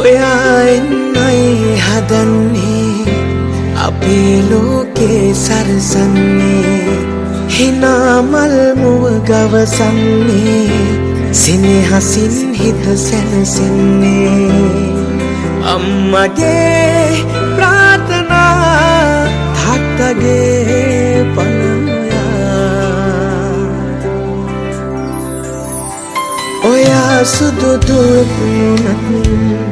ඔයා එන්නයි හදන්නේ අපේ ලෝකේ සරසන්නේ හිනාමල් මුව ගවසන්නේ සෙනෙහසින් හිත සැනසෙන්නේ අම්මගේ ප්‍රාර්ථනා තාත්තගේ පනෝයා ඔයා සුදු දුක් වුණත්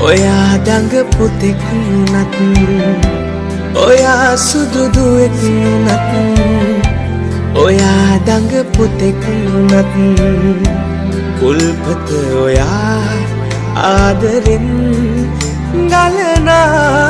ඔයා දඟ පුතෙක් වුණත් ඔයා සුදු දුවෙක් වුණත් ඔයා දඟ පුතෙක් වුණත් උල්පත ඔයා ආදරෙන් ගලනා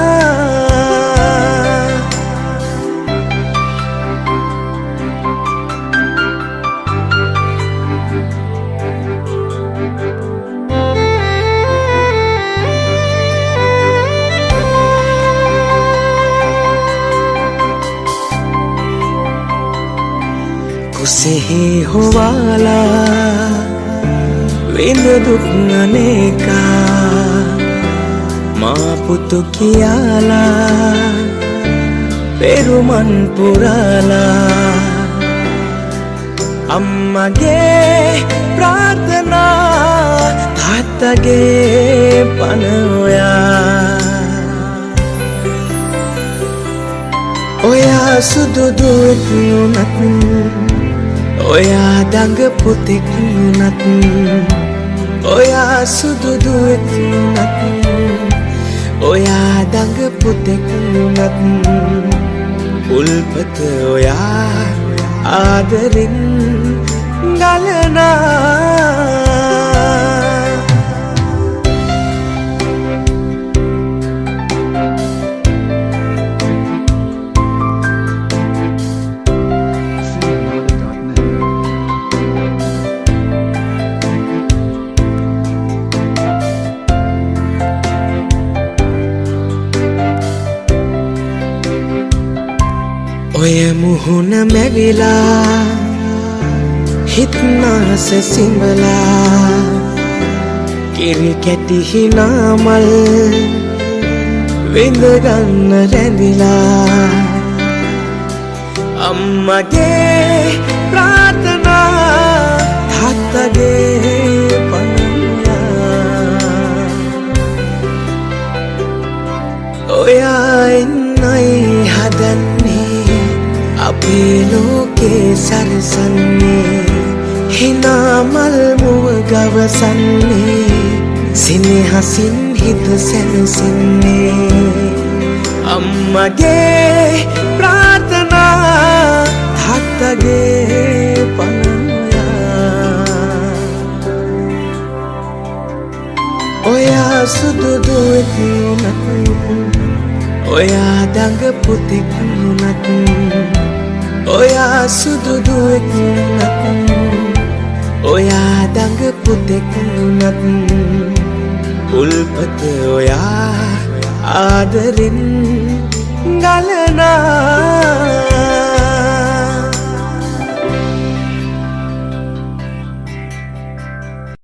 कुसेही होवाला विंद दुख अनेका माँ पुतु कियाला पेरुमन पुराला अम्मगे प्रार्थना तात्तगे पनोया ඔයා සුදු දුවෙක් වුණත් ඔයා දඟ පුතෙක් වුණත් ඔයා සුදු දුවෙක් වුණත් ඔයා දඟ පුතෙක් වුණත් උල්පත ඔයා ආදරෙන් ගලනා ඔය මුහුණ මැවිලා හිත්නාස සිඹලා කිරි කැටි හිනාමල් විඳගන්න රැඳිලා අම්මගේ ප්‍රාර්ථනා තාත්තගේ පනෝයා ඔයා එන්නයි හදන්නේ අපේ ලෝකේ සරසන්නේ හිනාමල් මුව ගවසන්නේ සෙනෙහසින් හිත සැනසෙන්නේ අම්මගේ ප්‍රාර්ථනා තාත්තගේ පනෝයා ඔයා සුදු දුවෙක් වුණත් ඔයා දඟ පුතෙක් වුණත් ඔයා සුදු දුවෙක් වුණත් ඔයා දඟ පුතෙක් වුණත් උල්පත ඔයා ආදරෙන් ගලනා